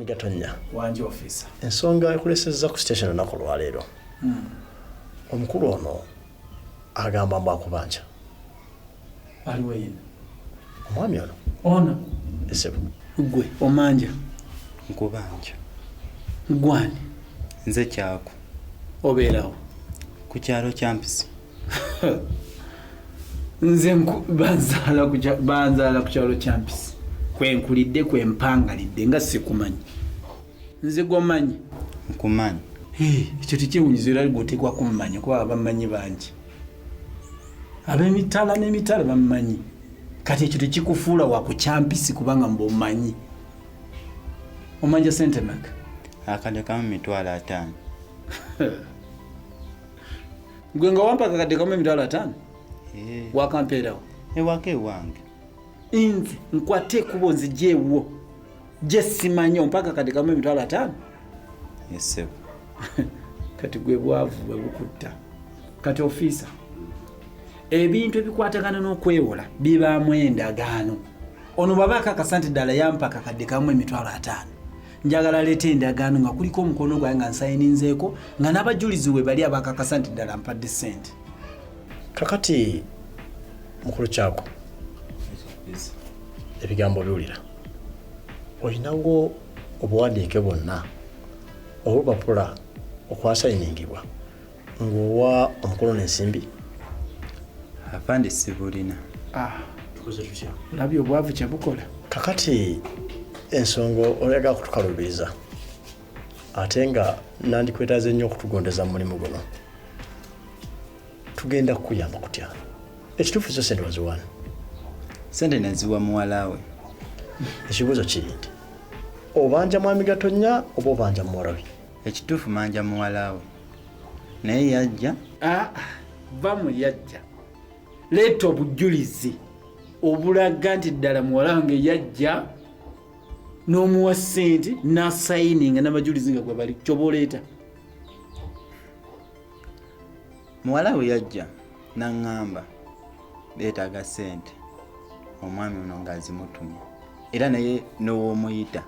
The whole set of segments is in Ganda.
Gatonya. Wanje officer. Ensonga ekulesezza ku station olunaku lwaleero. Omukulu ono agamba mbu akubanja. Aliwo yino. Omwami ono? Ono. Esebo. Gwe omanja. Nkubanja. Gwani. Nze kyako. Obeerawo. Ku kyalo kya Mpisi. Nze banzaala ku kyalo kya Mpisi. Kwenkulidde kwempangalidde nga sikumanyi. Nze gomanyi. Nkumanyi. Ekyo tekiwunyizira gwotekwa kumanya kuba abamanyi bangi. Ab'emitala n'emitala bamanyi. Kati ekyo tekikufuula wa ku Kyampisi kubanga mb'omanyi. Omanja sente meka? Akadde kamu 5,000. Gwe nga wampa akadde kamu 5,000? Wakampeerawo? Ewaka ewange. Nze nkwate ekubo nzijeewo. Gye simanyi mpaka akadde kamu 5,000? Esebo. Kati gwe bwavu bwe bukutta. Kati officer. Ebintu ebikwatagana n'okwewola bibaamu endagaano. Ono babaka akasante ddala yampa akadde kamu 5,000. Njagala leeta endagaano nga kuliko omukono gwange nga nsayininzeeko nga n'abajulizi we bali abaka akasante ddala mpadde ssente. Kakati mukulu kyako. Ebigambo biwulira. Olinawo obuwandiike bwonna olupapula okwasayiningibwa ng'owa omukulu n'ensimbi? Afande sibulina. Tukoze tutya? Olabye obwavu kye bukola. Kakati ensonga oyagala kutukalubiriza ate nga nandikwetaaze nnyo okutugondeza mu mulimu guno. Tugenda kukuyamba kutya? Ekituufu zo sente waziwana? Sente naziwa muwala we. Ekibuuzo kiri nti obanja mwami Gatonya oba obanja muwala we? Ekituufu manja muwala we. Naye yajja. Vamu yajja. Leeta obujulizi obulaga nti ddala muwala wange yajja n'omuwa ssente n'asayininga n'abajulizi nga gwe bali. Kyoba oleeta? Muwala we yajja n'aŋŋamba beetaaga ssente omwami ono ng'azimutumye era naye n'owoomuyita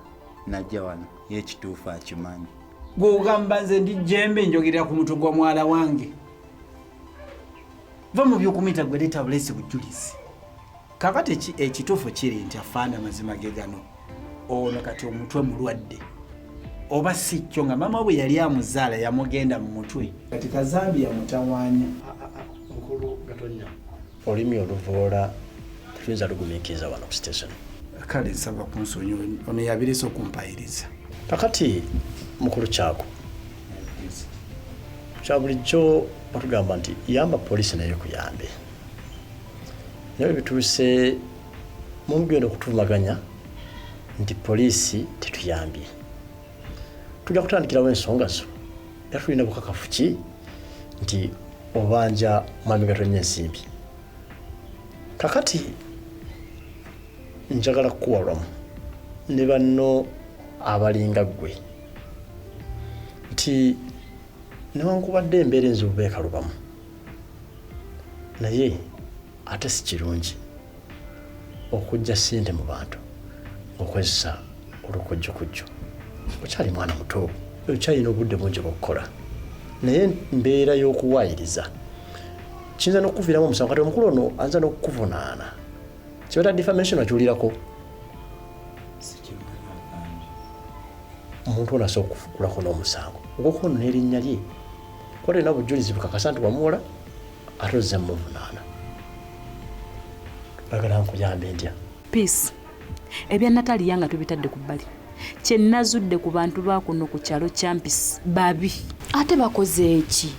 najja wano y'ekituufu akimanyi. Gwe ogamba nze ndi jjembe njogerera ku mutwe gwa mwala wange. Va mu by'okumuyita gwe leeta buleesi bujulizi. Kakati ekituufu kiri nti afaana mazima ge gano. Ono kati omutwe mulwadde. Oba si kyo nga maama bwe yali amuzaala yamugenda mu mutwe. Kati kazambi yamutawaanya. Mukulu Gatonya. Olimi oluvoola tuyinza lugumiikiriza wano ku station. Kale nsaba kunsonyiwa ono yabirese okumpayiriza. Kakati mukulu kyako. Kya bulijjo batugamba nti yamba poliisi naye kuyambe. Naye bituuse mumugenda okutulumaganya nti poliisi tetuyambye. Tujja kutandikirawo ensonga zo. Era tulina bukakafu ki nti obanja mwami Gatonya ensimbi. Kakati njagala kukuwalwamu ne banno abalinga ggwe nti newankubadde embeera enzibu beekalubamu naye ate si kirungi okujja ssente mu bantu okozesa olukojjokojjo. Okyali mwana muto, okyalina obudde bungi bw'okukola, naye mbeera y'okuwaayiriza kiyinza n'okukuviiramu omusango. Kati omukulu ono anza n'okukuvunaana. Kibeera defamation wakiwulirako? Omuntu ono asobola okufukulako n'omusango ogw'okuba ono n'erinnya lye kuba talina bujulizi bukakasa nti wamuwola ate ozze mumuvunaana. Bagala nkuyambe ntya? Peace. Ebya Natalia nga tubitadde ku bbali. Kye nazudde ku bantu bakuno ku kyalo kya Mpisi babi. Ate bakoze eki?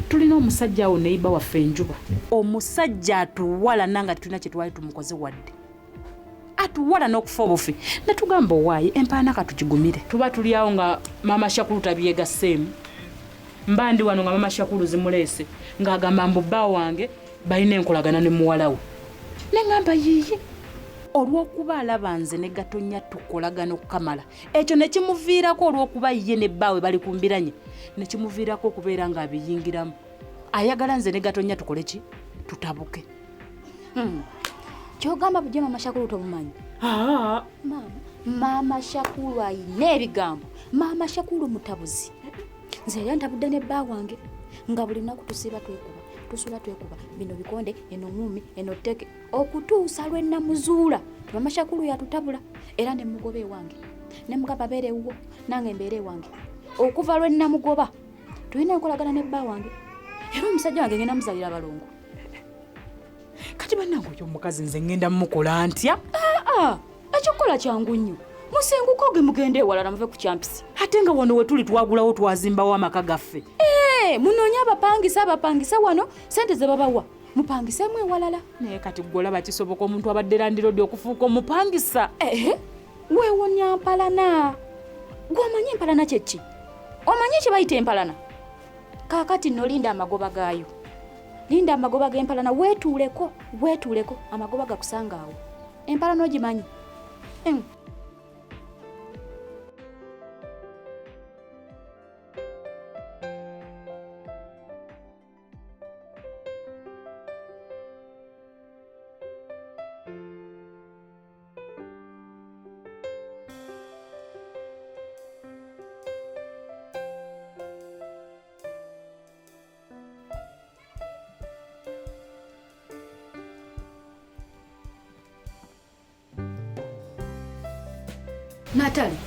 Tulina omusajja awo neiba waffe Enjuba. Omusajja atuwala nanga tulina kye twali tumukoze wadde. Atuwala n'okufa obufi. Natugamba owaaye empaana katukigumire. Tuba tuli awo nga Mama Shakulu tabyegasseemu. Mbandi wano nga Mama Shakulu zimuleese ng'agamba mbu bba wange balina enkolagana ne muwala we. Ne ngamba yiyi. Olw'okuba alaba nze ne Gatonya tukolagana okukamala. Ekyo ne kimuviirako olw'okuba ye ne bbaawe bali kumbiranye. Ne kimuviirako okubeera ng'abiyingiramu. Ayagala nze ne Gatonya tukole ki? Tutabuke. Kyogamba bujje Mama Shakulu tomumanyi. Mama, maama Shakulu ayina ebigambo. Maama Shakulu mutabuzi. Nze yali ntabudde ne bba wange nga buli lunaku tusiba twekuba, tusula twekuba, bino bikonde, eno ngumi, eno tteke, okutuusa lwe namuzuula. Maama Shakulu yatutabula era ne mugoba ewange. Ne mugamba beere ewuwo nange mbeere ewange. Okuva lwe namugoba tulina enkolagana ne bba wange. Era omusajja wange ngenda muzalira balongo. Kati bannange oyo omukazi nze ngenda mukola ntya? Ekyokukola kyangu nnyo. Musenguko ge mugende ewalala muve ku kyampisi. Ate nga wano we tuli twagulawo twazimbawo amaka gaffe. Munoonya abapangisa wano sente ze babawa. Mupangisemu ewalala. Naye kati gwe olaba kisoboka omuntu abadde landiroodi okufuuka omupangisa? Weewonya mpalana. Gwe omanyi empalana kye ki? Omanyi kye bayita empalana? Kaakati nno linda amagoba gaayo. Linda amagoba g'empalana weetuuleko. Amagoba gakusanga awo. Empalana ogimanyi? Natali,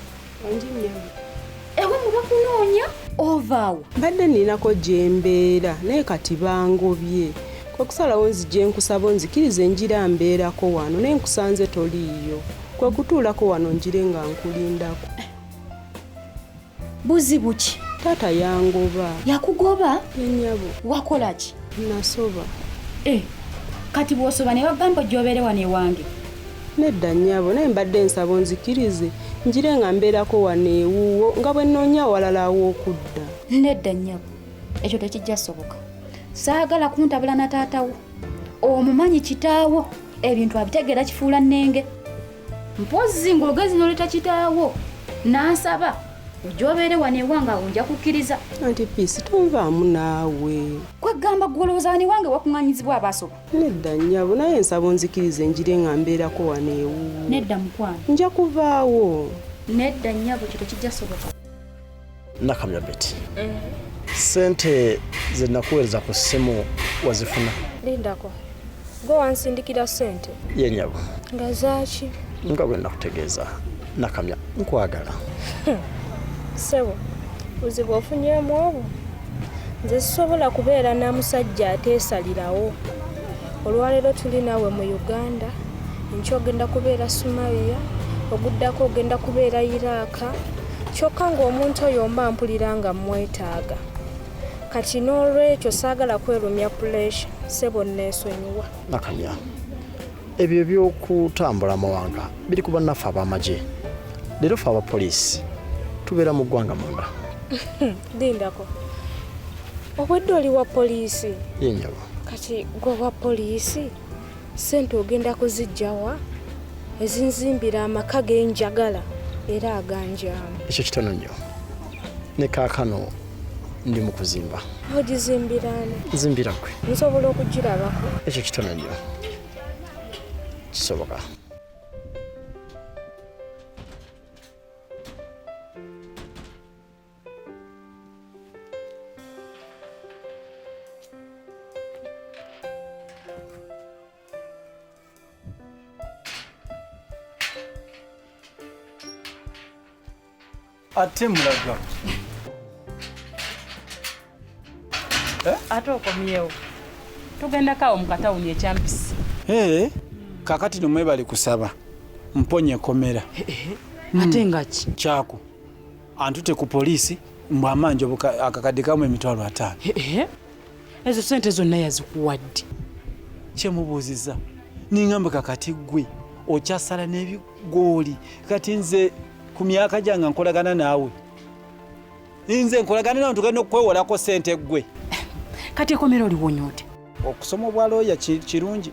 ewe mubakunoonya ovaawo? Mbadde nninako gye mbeera naye kati bangobye. Kwe kusalawo nzije nkusaba onzikirize njira mbeerako wano naye nkusanze toliiyo. Kwe kutuulako wano njire nga nkulindako. Buzibu ki? Taata yangoba. Yakugoba? Yennyabo. Wakola ki? Nasoba. Kati bw'osoba ne bagamba gy'obeere wano ewange? Nedda nnyabo naye mbadde nsaba onzikirize njire nga mbeerako wano ewuwo nga bwe nnoonya awalala aw'okudda. Nedda nnyabo, ekyo tekijja soboka. Saagala kuntabula na taatawo. Omumanyi kitaawo ebintu abitegeera kifuula nnenge. Mpozzi ng'olugezi n'oleta kitaawo n'ansaba gy'obeere wano ewange awo nja kukkiriza. Anti Peace tonvaamu naawe. Kwegamba gwolowooza wano ewange wakuŋŋaanyizibwa abaasoba? Nedda nnyabo naye nsaba onzikirize njire nga mbeerako wano ewuwo. Nedda mukwano. Nja kuvaawo. Nedda nnyabo kito kijja soboka. Nakamya Betty. Sente ze nakuweereza ku ssimu wazifuna? Lindako. Gwe wansindikira sente? Ye nnyabo. Nga zaaki? Nga bwe nakutegeeza. Nakamya nkwagala. Ssebo, buzibu ofunyeemu obwo? Nze sisobola kubeera na musajja ateesalirawo. Olwaleero tuli naawe mu Uganda, enkya ogenda kubeera Somalia, oguddako ogenda kubeera Iraka, kyokka ng'omuntu oyo mba mpulira nga mwetaaga. Kati n'olwekyo saagala kwerumya puleesha, ssebo neesonyiwa. Nakamya, ebyo eby'okutambula amawanga biri ku bannaffe ab'amagye. Leero ffe abapoliisi tubeera mu ggwanga munda. Lindako, obwedde oli wa poliisi? Ye nnyabo. Kati gwe wa poliisi sente ogenda kuzijjawa ezinzimbira amaka genjagala era aganjamu? Ekyo kitono nnyo. Ne kaakano ndi mu kuzimba. Ogizimbirani? Nzimbira gwe. Nsobola okugirabako? Ekyo kitono nnyo. Kisoboka. Ate mulaga. Ate okomyewo. Tugenda kawo mu katawuni ekyampisi. Kakati nomwe bali kusaba. Mponye komera. Ate nga ki? Kyako. Antute ku poliisi mbwamanje akakadde kamu emitwalo 5. Ezo sente zonna yazikuwadde. Kyemubuuziza. Ningamba kakati gwe okyasala n'ebigooli. Kati nze ku myaka gyange nkolagana naawe. Nze nkolagana nawe tugenda okwewolako sente gwe. Kati ekomera oliwonyote. Okusoma obwa looya kirungi.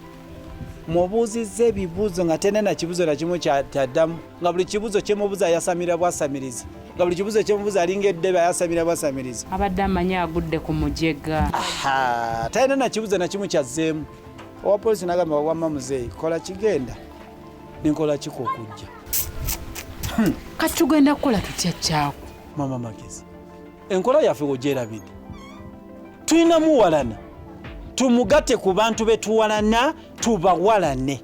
Mubuuzizza ebibuuzo nga tena na kibuuzo na kimu kyaddamu. Nga buli kibuuzo kyemubuuza yasamira bwasamiriza. Nga buli kibuuzo kyemubuuza alinga eddebe yasamira bwasamiriza. Abadde amanyi agudde ku mujega. Talina na kibuuzo na kimu kyazzeemu. Owa polisi n'agamba wamma muzeeyi kola kigenda. Ninkola kiko okujja. kati tugenda kukola tutya kyako. Mama Magezi, enkola yaffe wogyerabidde. Tulina muwalana, tumugatte ku bantu betuwalana, tubawalane.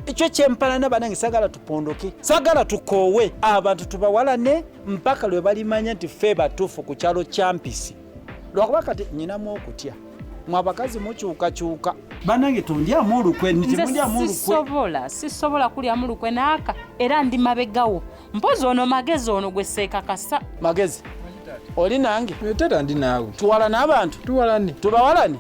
Ekyo kyempalana banange sagala tupondoke, sagala tukoowe, abantu tubawalane mpaka lwe balimanya nti ffe batuufu ku kyalo kya Mpisi. Lwakuba kati nyinamu okutya, mwe abakazi mukyukakyuka. Banange tondyamu olukwe, ntimundyamu olukwe. Sisobola kulyamu lukwe naaka, era ndi mabegawo. Mpozi ono Magezi ono gwe seekakasa. Magezi, oli nange? Tata ndi naawe. Tuwalane abantu? Tuwalane. Tubawalane?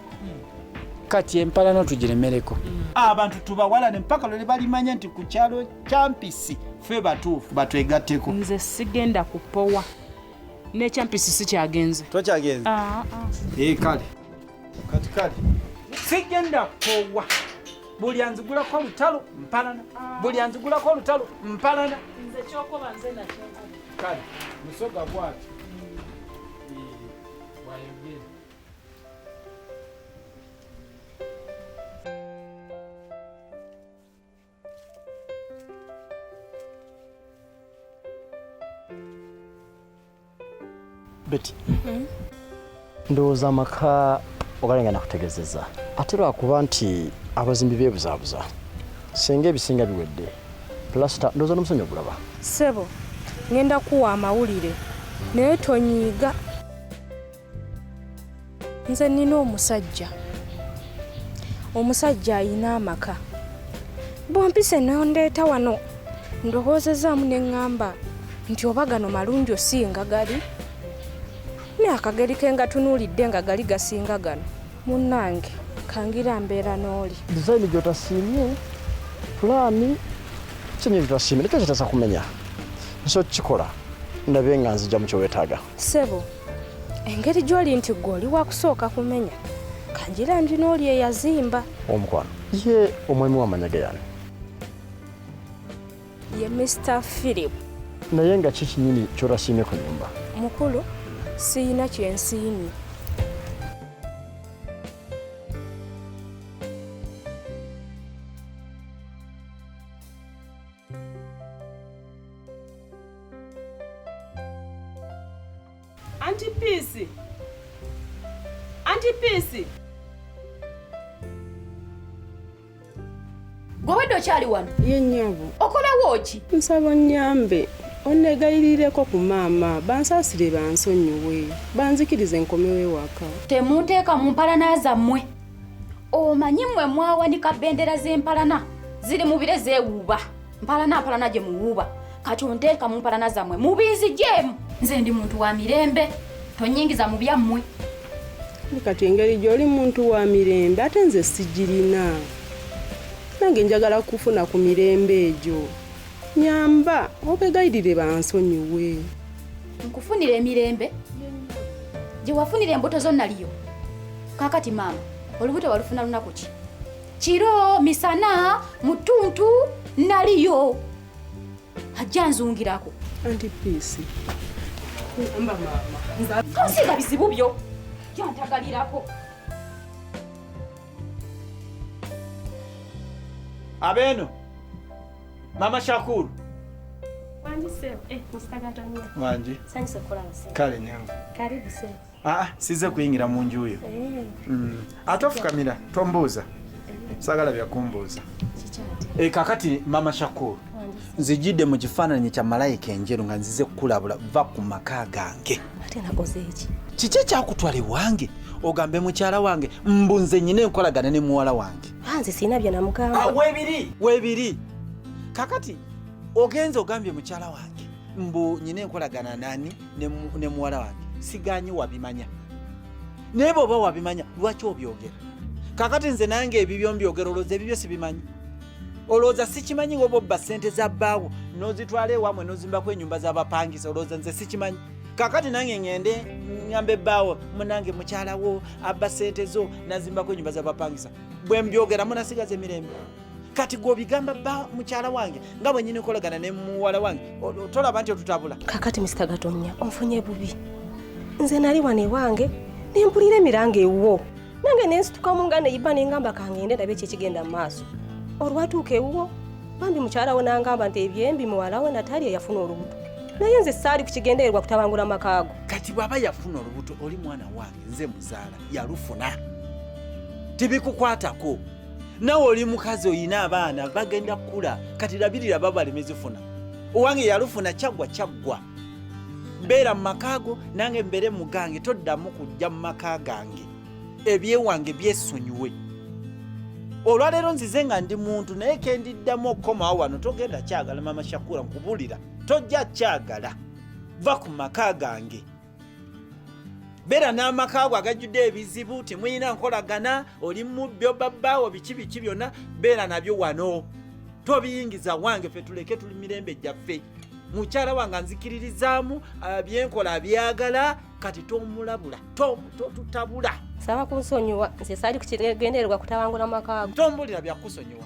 Kati empalana tugiremereko. Abantu tubawalane mpaka lwe balimanya nti ku kyalo kya Mpisi ffe batuufu batwegatteko. Nze sigenda kupowa. N'ekyampisi sikyagenze. Tokyagenze? Kale. Kati kale. Sigenda kupowa. Buli anzigulako olutalo mpalana. Buli anzigulako olutalo mpalana. Nze kyokoba nze nakyokoba. Kale, musoga bwati. Wayogere. Betty. Ndowooza amaka ogalenga nakutegezeza. Ate lwakuba nti abazimbi beebuzaabuza. Singa ebisinga biwedde. Plasita ndowooza n'omusonyi ogulaba. Ssebo, ngenda kuwa amawulire naye tonyiiga. Nze nina omusajja ayina amaka. Bompise n'ondeeta wano ndowoozezaamu ne ŋŋamba nti oba gano malungi osinga gali. Ne akageri ke nga tunuulidde nga gali gasinga gano. Munnange kangira mbeera n'oli. Design gy'otasiimye, pulaani kinyi gy'otasiimye, nekyo kitasa kumenya. Nso kikola ndabe nga nzija mu kyoweetaaga. Ssebo, engeri gy'oli nti gwe oli wakusooka kumenya kangira nti n'oli eyazimba. Omukwano ye omwami w'amanyage yani. Ye Mr. Philip. Naye nga ki kinyini ky'otasiimye ku nyumba? Mukulu, siyina kyensiimye. Auntie Peace. Auntie Peace. Gwe wedde okyali wano? Ye nnyabo. Okolawo ki? Nsaba nnyambe. Onnegayirireko ku maama bansaasire bansonyiwe banzikirize nkomewo ewaka. Temunteeka mu mpalana zammwe. Omanyi mmwe mwawanika bendera z'empalana ziri mu bire zeewuuba. Mpalana gye muwuuba. Kati onteeka mu mpalana zammwe mubinzigyemu. Nze ndi muntu wa mirembe, tonyingiza mu byammwe. Kati engeri gy'oli muntu wa mirembe ate nze sigirina. Nange njagala kufuna ku mirembe egyo. Nyamba obegayirire bansonyiwe. Nkufunira emirembe? Gye wafunira embuto zo naliyo. Kakati maama, olubuto walufuna lunaku ki? Kiro, misana, mutuntu, naliyo. Ajja nzungirako. Auntie Peace. Nyamba maama. Konsiga bizibu byo. Jantagalirako. Abeno. Mama Shakuru. Wanji Ssebo, Mustagatonye. Wanji. Sanyise kulaba Ssebo. Kale nyangu. Karibu Ssebo. Size kuyingira mu nju yo. Atofukamira tombuuza. Sagala byakumbuuza. Kikyate. Kakati Mama Shakuru. Nzijidde mu kifaananyi kya malayika enjeru nga nzize kukulabula va ku maka gange. Ate nakoze eki? Kiki ekyakutwala ewange ogambe mukyala wange mbunze nyina enkolagana ne muwala wange? Nze sina bye namugamba. Weebiri. Kakati ogenze ogambye mukyala wange mbu nyina enkolagana nani ne muwala wange siganyi wabimanya. Naye bw'oba wabimanya lwaki obyogera? Kakati nze nange ebibyo mbyogera olowooza ebibyo sibimanyi? Olowooza sikimanyi ng'oba obba ssente za bbaawo n'ozitwala ewamwe n'ozimbako ennyumba z'abapangisa olowooza nze sikimanyi? Kakati nange ngende ngamba ebbaawo munange mukyalawo abba ssente zo nazimbako ennyumba z'abapangisa. Bwe mbyogera munasigaza emirembe. Kati gw'obigamba bba mukyala wange nga bwe nyina enkolagana ne muwala wange tolaba nti otutabula. Kakati Mr. Gatonya onfunye bubi. Nze nali wano ewange ne mpulira emiranga ewuwo. Nange ne nsitukamu nga neyiba ne ngamba kangende ndabe kye kigenda mu maaso. Olwatuuka ewuwo bambi mukyala we n'angamba nti ebyembi muwala we Natalia yafuna olubuto naye nze saali kukigendererwa kutabangula amakaago. Kati bw'aba yafuna olubuto oli mwana wange nze muzaala yalufuna tebikukwatako. Nawe oli mukazi oyina abaana bagenda kukula kati labirira babalemezifuna. Owange yalufuna kyaggwa. Mbeera mu makaago nange mbere mu gange toddamu kujja mu maka gange. Ebyewange byesonyiwe. Olwaleero nzize nga ndi muntu naye kendiddamu okukomawo wano togenda kyagala Mama Shakura nkubulira. Tojja kyagala. Va ku maka gange. Beera n'amakaago agajjudde ebizibu temuyina nkolagana oli mubyo babbaawo biki byonna beera nabyo wano. Tobiyingiza wange ffe tuleke tuli mirembe gyaffe. Mukyala wange nzikiririzaamu byenkola abyagala kati tomulabula tutabula. Saba kunsonyiwa nze saali kukigendererwa kutabangula amakaago. Tombulira byakusonyiwa.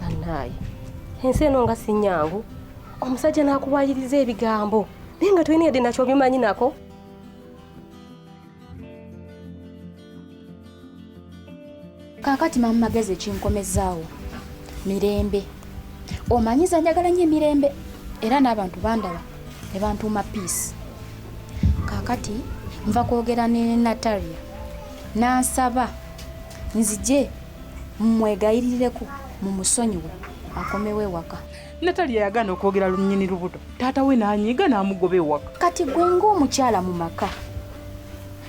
Bannaaye ensi eno nga si nnyangu omusajja n'akuwayiriza ebigambo naye nga tulina yadde nakyo bimanyi nako. Kaakati Mama Magezi ekinkomezaawo mirembe. Omanyiza njagala nnyo emirembe era n'abantu bandaba ne bantuuma peace. Kaakati nva kwogera ne Natalia n'ansaba nzije mmwegayirireko mumusonyiwe akomewo ewaka. Natalia yagaana okwogera lunnyini lubuto taata we n'anyiiga n'amugoba ewaka. Kati gwe ng'omukyala mu maka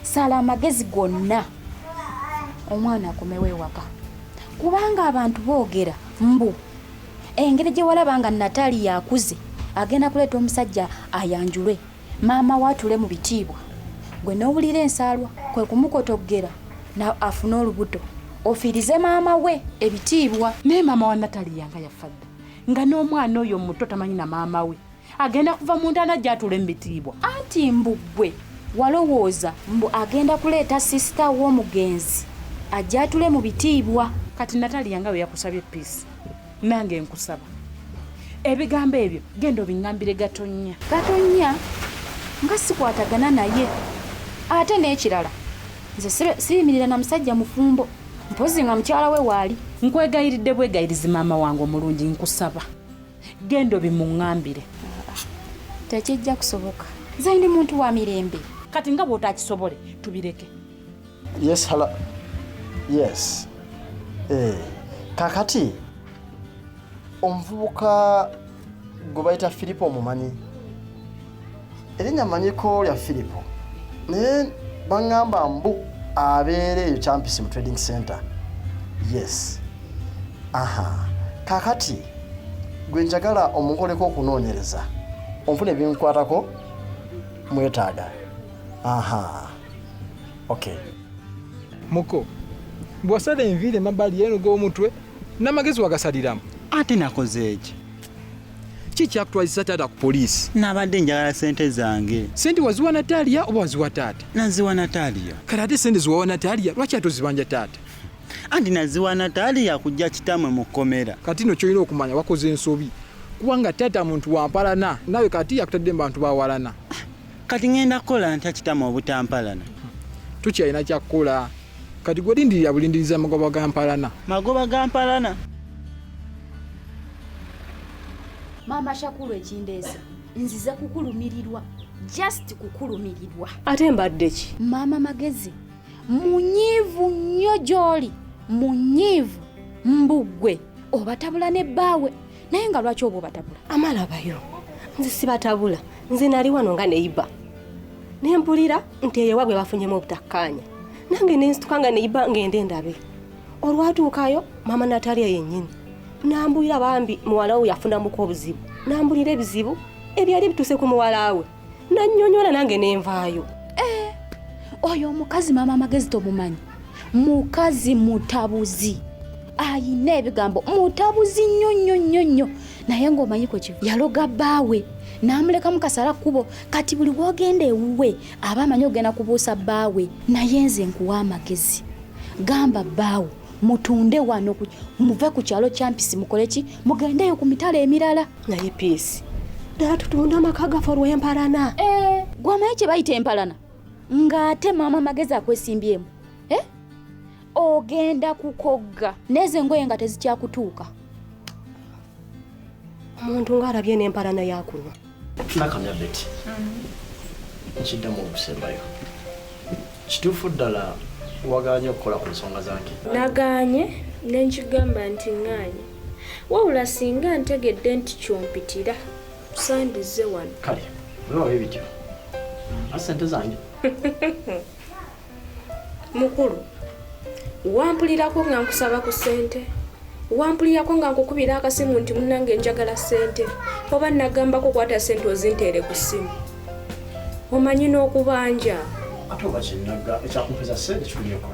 sala amagezi gonna omwana akomewo ewaka kubanga abantu boogera mbu engeri gye walaba nga Natalia akuze agenda kuleeta omusajja ayanjulwe maama waatule mu bitiibwa gwe n'owulira ensaalwa kwe kumukotogera na afune olubuto ofiirize maama we ebitiibwa. Naye maama wa Natalia nga yafadde nga n'omwana oyo muto tamanyi na maama we agenda kuva mu ntaana gy'atule mu bitiibwa. Anti mbugwe walowooza mbu agenda kuleeta sisita w'omugenzi ajja atule mu bitiibwa. Kati Natalia nga we yakusabye peace nange nkusaba ebigambo ebyo genda obiŋŋambire Gatonnya nga sikwatagana naye. Ate n'ekirala nze siyimirira na musajja mufumbo mpozi nga mukyala we waali. Nkwegayiridde bwegayirizi maama wange omulungi nkusaba genda obimuŋŋambire. Tekijja kusoboka nze ndi muntu wa mirembe. Kati nga bw'otaakisobole tubireke. Yes, hala. Yes. Kakati omuvubuka gwe bayita Filipo omumanyi? Erinnya manyiko lya Filipo naye baŋŋamba mbu abeera eyo Champis mu Trading Center. Yes. Aha. Kakati gwe njagala omukoleko okunoonyereza onfuna ebinkwatako mwetaaga. Aha. Okay. Muko bw'osala enviiri emabbali y'eno g'omutwe n'amagezi wagasaliramu. Ate nakoze eki? Ki kyakutwazisa taata ku poliisi? Nabadde njagala sente zange. Sente waziwa Natalia oba waziwa taata? Naziwa Natalia. Kale ate sente ziwawa Natalia lwaki atozibanja taata? Anti naziwa Natalia kujja kitamwe mu kkomera. Kati no kyolina okumanya wakoze ensobi kubanga taata muntu wampalana nawe kati yakutadde mu bantu bawalana. Kati ngenda kukola ntya kitamwe obutampalana? Tukyalina kyakkola kati gwe lindirira bulindiriza magoba gampalana. Magoba gampalana? Maama Shakuru ekindeesa nzize kukulumirirwa just kukulumirirwa. Ate mbadde ki? Maama Magezi munyiivu nnyo gy'oli munyiivu mbugwe obatabula ne bbaawe naye nga lwaki oba obatabula? Amalabayo nze sibatabula nze nali wano nga neiba ne mpulira nti eyo wabwe bafunyemu obutakkaanya nange nensituka nga neiba ngende endabe. Olwatuukayo maama Natalia yennyini n'ambulira bambi muwala we yafunamuko obuzibu n'ambulira ebizibu ebyali bituse ku muwala we nannyonnyola nange nenvaayo. Oyo omukazi Maama Magezi tomumanyi mukazi mutabuzi ayina ebigambo mutabuzi nnyo naye ng'omanyiko kivu yaloga bbaawe n'amuleka mu kasala kkubo kati buli wogenda ewuwe aba amanyi ogenda kubuusa bbaawe. Naye nze nkuwa amagezi gamba bbaawe mutunde wano muve ku kyalo Champis mukole ki mugendeyo ku mitala emirala. Naye peace ddala tutunda amaka gaffe olw'empalana. Gw'amanyi kye bayita empalana ng'ate maama magezi akwesimbyemu ogenda kukogga nezo engoye nga tezikyakutuuka. omuntu ng'alabye n'empalana yakunywa. nakamya Betty nkiddamu okusembayo kituufu ddala wagaanye okukola ku nsonga zange? Nagaanye nenkigamba nti ŋŋaanye wabula singa ntegedde nti kyompitira tusandize wano. Kale wewawo ebityo asente zange. Mukulu wampulirako nga nkusaba ku ssente, wampulirako nga nkukubira akasimu nti munnange njagala ssente, oba nagambako kwata ssente ozinteere ku ssimu. Omanyi n'okubanja ate oba ekyakumpeza ssente kikulyeko.